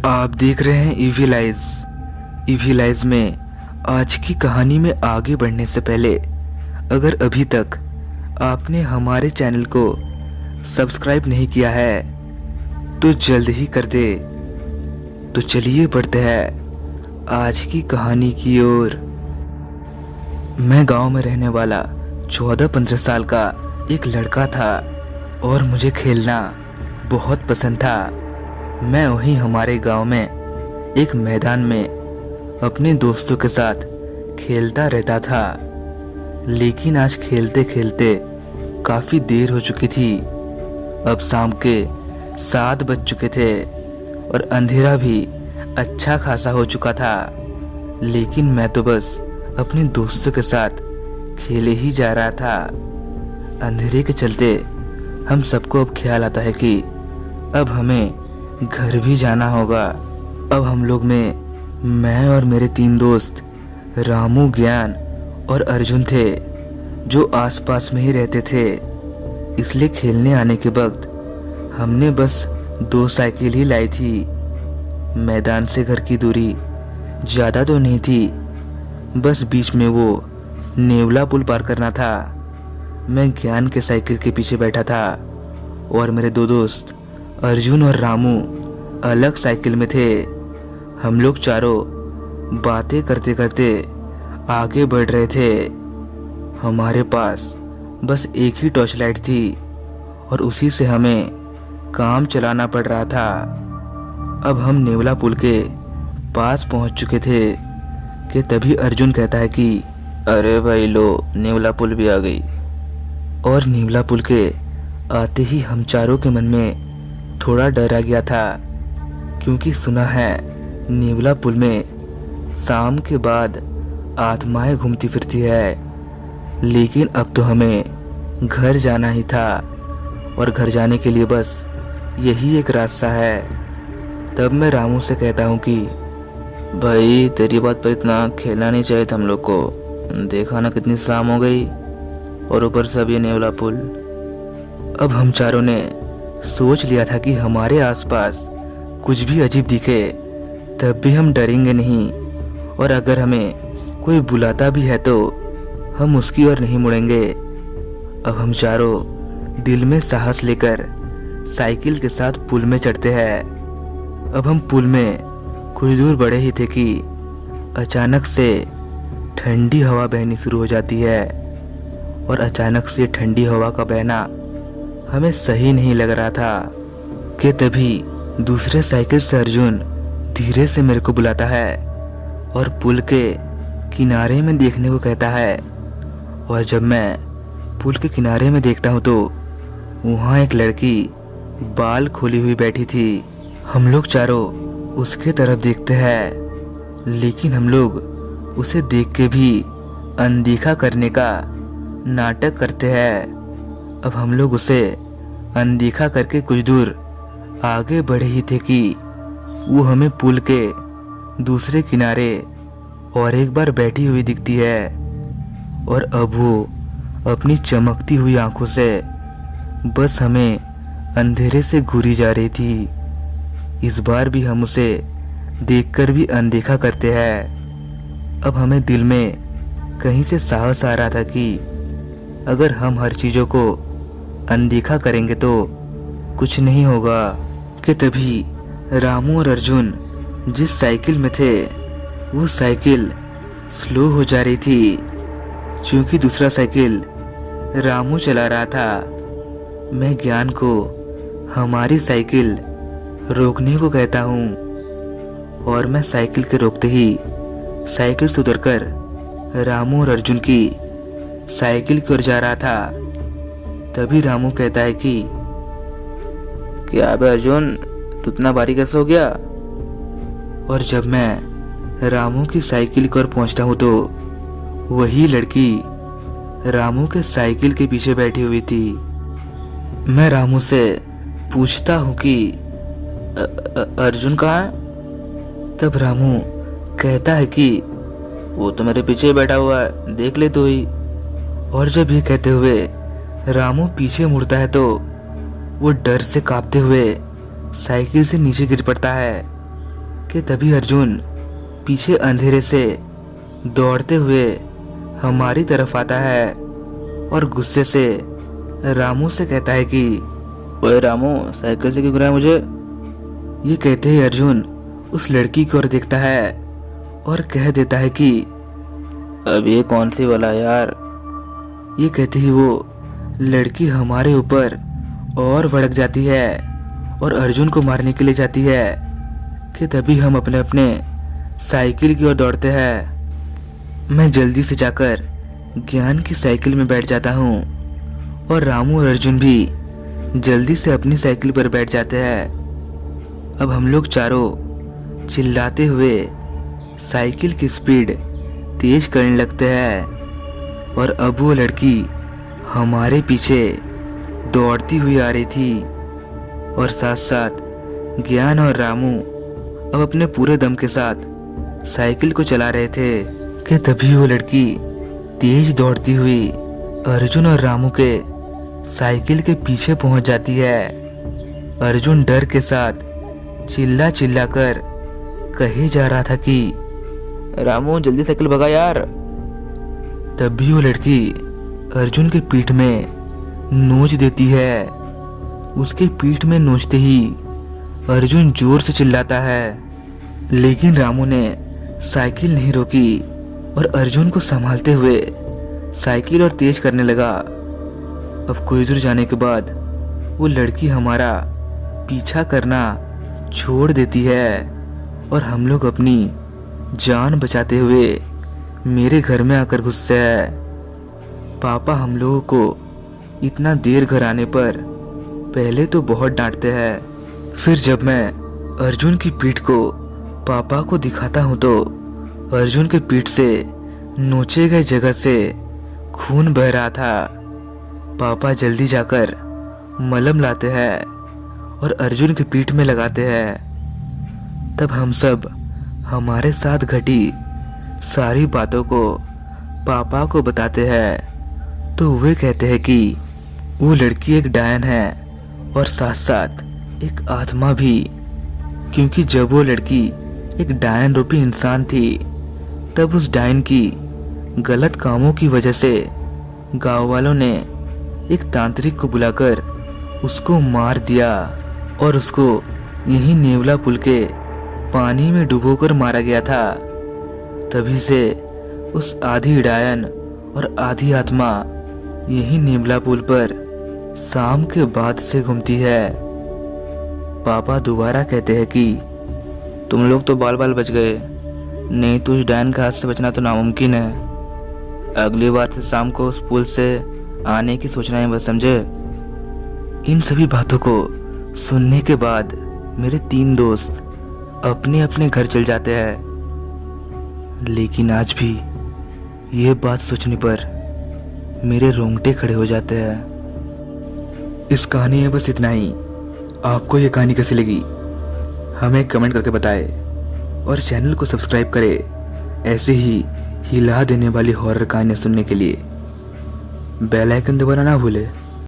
आप देख रहे हैं ईवी लाइज। ईवी लाइज में आज की कहानी में आगे बढ़ने से पहले अगर अभी तक आपने हमारे चैनल को सब्सक्राइब नहीं किया है तो जल्द ही कर दे। तो चलिए बढ़ते हैं आज की कहानी की ओर। मैं गांव में रहने वाला 14-15 साल का एक लड़का था और मुझे खेलना बहुत पसंद था। मैं वहीं हमारे गांव में एक मैदान में अपने दोस्तों के साथ खेलता रहता था। लेकिन आज खेलते खेलते काफ़ी देर हो चुकी थी। अब शाम के 7 बज चुके थे और अंधेरा भी अच्छा खासा हो चुका था। लेकिन मैं तो बस अपने दोस्तों के साथ खेले ही जा रहा था। अंधेरे के चलते हम सबको अब ख्याल आता है कि अब हमें घर भी जाना होगा। अब हम लोग में मैं और मेरे 3 दोस्त रामू, ज्ञान और अर्जुन थे जो आसपास में ही रहते थे। इसलिए खेलने आने के वक्त हमने बस 2 साइकिल ही लाई थी। मैदान से घर की दूरी ज़्यादा तो नहीं थी, बस बीच में वो नेवला पुल पार करना था। मैं ज्ञान के साइकिल के पीछे बैठा था और मेरे 2 दोस्त अर्जुन और रामू अलग साइकिल में थे। हम लोग चारों बातें करते करते आगे बढ़ रहे थे। हमारे पास बस एक ही टॉर्च लाइट थी और उसी से हमें काम चलाना पड़ रहा था। अब हम नेवला पुल के पास पहुंच चुके थे कि तभी अर्जुन कहता है कि अरे भाई लो, नेवला पुल भी आ गई। और नेवला पुल के आते ही हम चारों के मन में थोड़ा डर आ गया था, क्योंकि सुना है नेवला पुल में शाम के बाद आत्माएं घूमती फिरती है। लेकिन अब तो हमें घर जाना ही था और घर जाने के लिए बस यही एक रास्ता है। तब मैं रामू से कहता हूँ कि भाई तेरी बात पर इतना खेलना नहीं चाहिए था हम लोग को। देखा ना कितनी शाम हो गई और ऊपर से अब ये नेवला पुल। अब हम चारों ने सोच लिया था कि हमारे आसपास कुछ भी अजीब दिखे तब भी हम डरेंगे नहीं, और अगर हमें कोई बुलाता भी है तो हम उसकी ओर नहीं मुड़ेंगे। अब हम चारों दिल में साहस लेकर साइकिल के साथ पुल में चढ़ते हैं। अब हम पुल में कुछ दूर बढ़े ही थे कि अचानक से ठंडी हवा बहनी शुरू हो जाती है। और अचानक से ठंडी हवा का बहना हमें सही नहीं लग रहा था कि तभी दूसरे साइकिल से अर्जुन धीरे से मेरे को बुलाता है और पुल के किनारे में देखने को कहता है। और जब मैं पुल के किनारे में देखता हूँ तो वहाँ एक लड़की बाल खोली हुई बैठी थी। हम लोग चारों उसके तरफ देखते हैं, लेकिन हम लोग उसे देख के भी अनदेखा करने का नाटक करते हैं। अब हम लोग उसे अनदेखा करके कुछ दूर आगे बढ़े ही थे कि वो हमें पुल के दूसरे किनारे और एक बार बैठी हुई दिखती है। और अब वो अपनी चमकती हुई आंखों से बस हमें अंधेरे से घूरी जा रही थी। इस बार भी हम उसे देखकर भी अनदेखा करते हैं। अब हमें दिल में कहीं से साहस आ रहा था कि अगर हम हर चीज़ों को अनदेखा करेंगे तो कुछ नहीं होगा। कि तभी रामू और अर्जुन जिस साइकिल में थे वो साइकिल स्लो हो जा रही थी, क्योंकि दूसरा साइकिल रामू चला रहा था। मैं ज्ञान को हमारी साइकिल रोकने को कहता हूँ और मैं साइकिल के रोकते ही साइकिल से उतरकर रामू और अर्जुन की साइकिल की ओर जा रहा था। तभी रामू कहता है कि क्या बे अर्जुन, तू इतना भारी कैसे हो गया? और जब मैं रामू की साइकिल की ओर पहुंचता हूँ तो वही लड़की रामू के साइकिल के पीछे बैठी हुई थी। मैं रामू से पूछता हूँ कि अर्जुन कहाँ है? तब रामू कहता है कि वो तो मेरे पीछे बैठा हुआ है, देख ले तू ही। और जब ये कहते हुए रामू पीछे मुड़ता है तो वो डर से कांपते हुए साइकिल से नीचे गिर पड़ता है कि तभी अर्जुन पीछे अंधेरे से दौड़ते हुए हमारी तरफ आता है और गुस्से से रामू से कहता है कि ओए रामू, साइकिल से क्यों गिराया मुझे? ये कहते ही अर्जुन उस लड़की की ओर देखता है और कह देता है कि अब ये कौन सी वाला यार। ये कहते ही वो लड़की हमारे ऊपर और भड़क जाती है और अर्जुन को मारने के लिए जाती है कि तभी हम अपने अपने साइकिल की ओर दौड़ते हैं। मैं जल्दी से जाकर ज्ञान की साइकिल में बैठ जाता हूँ और रामू और अर्जुन भी जल्दी से अपनी साइकिल पर बैठ जाते हैं। अब हम लोग चारों चिल्लाते हुए साइकिल की स्पीड तेज करने लगते हैं और अब वो लड़की हमारे पीछे दौड़ती हुई आ रही थी और साथ साथ ज्ञान और रामू अब अपने पूरे दम के साथ साइकिल को चला रहे थे कि तभी वो लड़की तेज दौड़ती हुई अर्जुन और रामू के साइकिल के पीछे पहुंच जाती है। अर्जुन डर के साथ चिल्ला चिल्ला कर कहे जा रहा था कि रामू जल्दी साइकिल भगा यार। तब भी वो लड़की अर्जुन के पीठ में नोच देती है। उसके पीठ में नोचते ही अर्जुन जोर से चिल्लाता है, लेकिन रामू ने साइकिल नहीं रोकी और अर्जुन को संभालते हुए साइकिल और तेज करने लगा। अब कुछ दूर जाने के बाद वो लड़की हमारा पीछा करना छोड़ देती है और हम लोग अपनी जान बचाते हुए मेरे घर में आकर घुसते हैं। पापा हम लोगों को इतना देर घर आने पर पहले तो बहुत डांटते हैं, फिर जब मैं अर्जुन की पीठ को पापा को दिखाता हूँ तो अर्जुन के पीठ से नोचे गए जगह से खून बह रहा था। पापा जल्दी जाकर मलहम लाते हैं और अर्जुन की पीठ में लगाते हैं। तब हम सब हमारे साथ घटी सारी बातों को पापा को बताते हैं तो वे कहते हैं कि वो लड़की एक डायन है और साथ साथ एक आत्मा भी, क्योंकि जब वो लड़की एक डायन रूपी इंसान थी तब उस डायन की गलत कामों की वजह से गांव वालों ने एक तांत्रिक को बुलाकर उसको मार दिया और उसको यही नेवला पुल के पानी में डुबोकर मारा गया था। तभी से उस आधी डायन और आधी आत्मा यही नेवला पुल पर शाम के बाद से घूमती है। पापा दोबारा कहते हैं कि तुम लोग तो बाल बाल बच गए, नहीं तो उस डायन के हाथ से बचना तो नामुमकिन है। अगली बार से शाम को उस पुल से आने की सोचना है, बस समझे। इन सभी बातों को सुनने के बाद मेरे 3 दोस्त अपने अपने घर चल जाते हैं, लेकिन आज भी ये बात सोचने पर मेरे रोंगटे खड़े हो जाते हैं। इस कहानी में बस इतना ही। आपको ये कहानी कैसी लगी हमें कमेंट करके बताएं और चैनल को सब्सक्राइब करें ऐसे ही हिला देने वाली हॉरर कहानियाँ सुनने के लिए। बेल आइकन दबाना ना भूलें।